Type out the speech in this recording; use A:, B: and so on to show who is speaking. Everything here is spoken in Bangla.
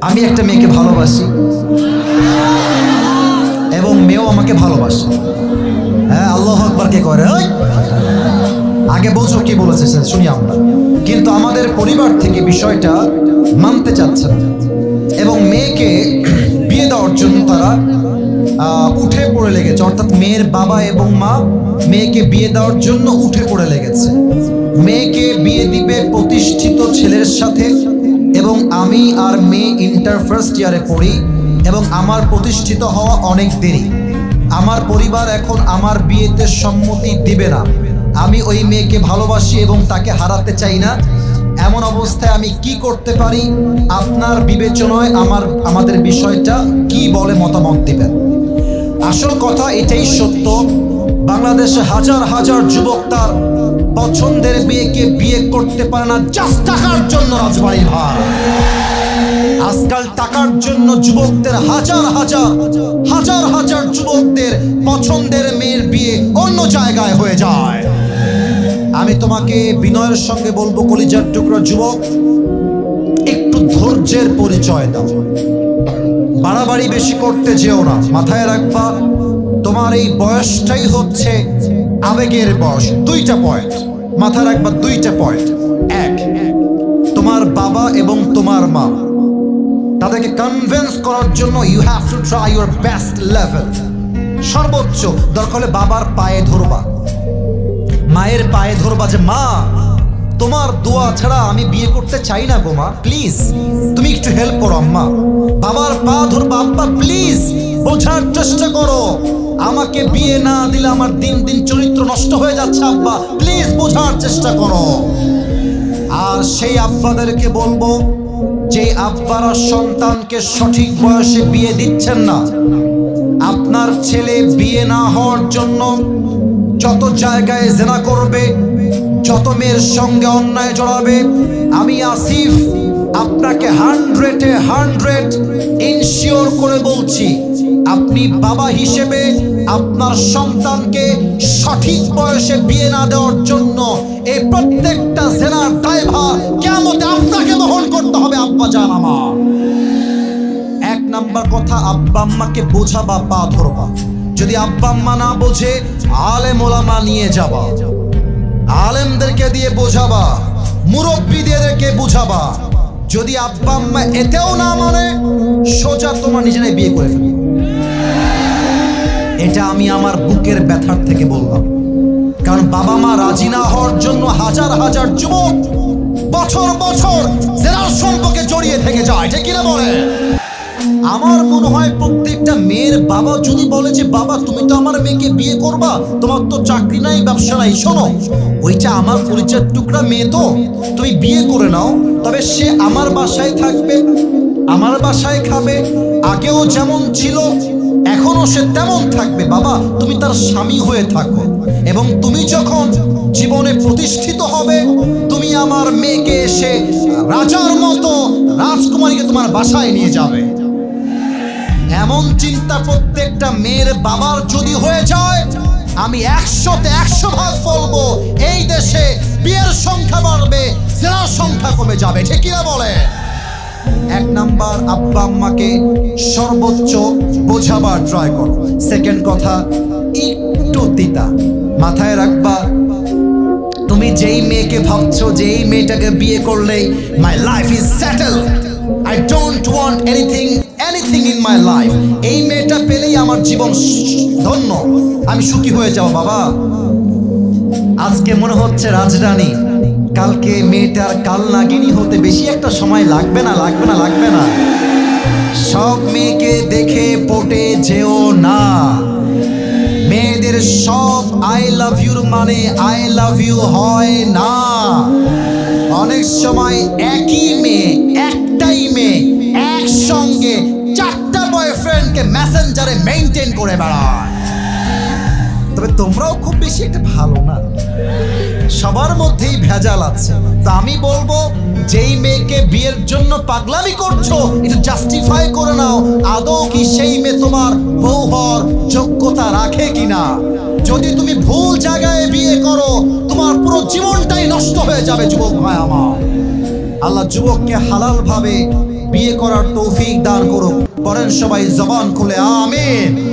A: আমি একটা মেয়েকে ভালোবাসি এবং মেয়েও আমাকে ভালোবাসে। হ্যাঁ, আল্লাহু আকবার কে করে? আগে বোঝো কি বলেছে শুনি আমরা। কিন্তু আমাদের পরিবার থেকে বিষয়টা মানতে চাচ্ছে না এবং মেয়েকে বিয়ে দেওয়ার জন্য তারা উঠে পড়ে লেগেছে। অর্থাৎ মেয়ের বাবা এবং মা মেয়েকে বিয়ে দেওয়ার জন্য উঠে পড়ে লেগেছে। মেয়েকে বিয়ে দিবে প্রতিষ্ঠিত ছেলের সাথে এবং আমি আর মেয়ে ইন্টার ফার্স্ট ইয়ারে পড়ি এবং আমার প্রতিষ্ঠিত হওয়া অনেক দেরি। আমার পরিবার এখন আমার বিয়েতে সম্মতি দিবে না। আমি ওই মেয়েকে ভালোবাসি এবং তাকে হারাতে চাই না। এমন অবস্থায় আমি কি করতে পারি? আপনার বিবেচনায় আমাদের বিষয়টা কি বলে মতামত দিবেন। আসল কথা এটাই সত্য, বাংলাদেশে হাজার হাজার যুবক তার পছন্দের মেয়েকে বিয়ে করতে পারে না জাস্ট টাকার জন্য। রাজবাড়ির ভাই, আজকাল টাকার জন্য যুবকদের হাজার হাজার হাজার হাজার যুবকদের পছন্দের মেয়ের বিয়ে অন্য জায়গায় হয়ে যায়। আমি তোমাকে বিনয়ের সঙ্গে বলবো, কলিজার টুকরা যুবক, একটু ধৈর্যের পরিচয় দাও। বাড়াবাড়ি বেশি করতে যেও না। মাথায় রাখবা, তোমার এই বয়সটাই হচ্ছে আবেগের বয়স। দুইটা পয়েন্ট মাথায় রাখবা, দুইটা পয়েন্ট। এক, তোমার বাবা এবং তোমার মা, তাদেরকে কনভিন্স করার জন্য you have to try your best level. সর্বোচ্চ দরকার হলে বাবার পায়ে ধরবা, মায়ের পায়ে ধরবা যে মা, তোমার দোয়া ছাড়া আমি বিয়ে করতে চাই না গো মা, প্লিজ তুমি একটু হেল্প করো আম্মা। বাবার পা ধরবা, আব্বা প্লিজ বোঝার চেষ্টা করো, আমাকে বিয়ে না দিলে আমার দিন দিন চরিত্র নষ্ট হয়ে যাচ্ছে আব্বা, প্লিজ বোঝার চেষ্টা করো। আর সেই আব্বাদেরকে বলবো, যে আব্বারা সন্তানকে সঠিক বয়সে বিয়ে দিচ্ছেন না, আপনার ছেলে বিয়ে না হওয়ার জন্য যত জায়গায় জেনা করবে, যত মেয়ের সঙ্গে অন্যায় জড়াবে, আমি আসিফ আপনাকে 100% ইনশিওর করে বলছি, আপনি বাবা হিসেবে আপনার সন্তানকে সঠিক বয়সে বিয়ে না দেওয়ার জন্য এই প্রত্যেকটা জেনার দায়ভার কিয়ামতে আপনাকে বহন করতে হবে আব্বা জান আমার। এক নাম্বার কথা, আব্বা আম্মাকে বোঝাবা, পা ধরবা। যদি আব্বা আম্মা না বোঝে, আলেম ওলামা নিয়ে যাবা, আলেমদেরকে দিয়ে বোঝাবা, মুরব্বীদেরকে বুঝাবা। যদি আব্বা আম্মা এতেও না মানে, সোজা তোমার নিজেরাই বিয়ে করে ফেলবে। এটা আমি আমার বুকের ব্যথার থেকে বললাম, কারণ বাবা মা রাজি না হওয়ার জন্য হাজার হাজার যুবক বছর বছর জেনার সম্পর্কে জড়িয়ে থেকে যায়, ঠিক কিনা বলে? আমার মনে হয় প্রত্যেকটা মেয়ের বাবা যদি বলে যে বাবা তুমি তো আমার মেয়েকে বিয়ে করবা, তোমার তো চাকরি নাই, ব্যবসা নাই, শোনো ওইটা আমার পরিচয়ের টুকরা মেয়ে, তো তুমি বিয়ে করে নাও, তবে সে আমার বাসায় থাকবে, আমার বাসায় খাবে, আগেও যেমন ছিল এখনো সে তেমন থাকবে। বাবা তুমি তার স্বামী হয়ে থাকো, এবং তুমি যখন জীবনে প্রতিষ্ঠিত হবে, তুমি আমার মেয়েকে এসে রাজার মতো রাজকুমারীকে তোমার বাসায় নিয়ে যাবে। এমন চিন্তা প্রত্যেকটা মেয়ের বাবার যদি হয়ে যায়, আমি 100-তে 100 ভাগ বলবো, এই দেশে বিয়ের সংখ্যা বাড়বে, জেনার সংখ্যা কমে যাবে, ঠিক কিনা বলে? এক নাম্বার, আব্বা আম্মাকে সর্বোচ্চ বোঝাবার ট্রাই করো। সেকেন্ড কথা, একটু তিতা মাথায় রাখবা, তুমি যেই মেয়েকে ভাবছো যে এই মেয়েটাকে বিয়ে করলেই my life is settled, I don't want anything in my life, এই মেয়েটা পেলেই আমার জীবন ধন্য, আমি সুখী হয়ে যাবো। বাবা আজকে মনে হচ্ছে রাজরানী, কালকে মেয়েটার কাল নাগিনী হতে বেশি একটা সময় লাগবে না, লাগবে না, লাগবে না। সব মেয়েকে দেখে পটে যেও না। মেয়েদের সব আই লাভ ইউর মানে আই লাভ ইউ হয় না। অনেক সময় একই মেয়ে, একটাই মেয়ে একসঙ্গে 4টা বয়ফ্রেন্ডকে মেসেঞ্জারে মেইনটেইন করে বেড়ায়। তবে তোমরাও খুব বেশি একটা ভালো না, সবার মধ্যেই ভেজাল আছে। তা আমি বলবো, যেই মেয়েকে বিয়ের জন্য পাগলামি করছো, এটা জাস্টিফাই করে নাও, আদৌ কি সেই মেয়ে তোমার বউ হওয়ার যোগ্যতা রাখে কিনা। যদি তুমি ভুল জায়গায় বিয়ে করো, তোমার পুরো জীবনটাই নষ্ট হয়ে যাবে যুবক ভাই আমার। আল্লাহ যুবককে হালাল ভাবে বিয়ে করার তৌফিক দান করুক। পড়েন সবাই জবান খুলে আমিন।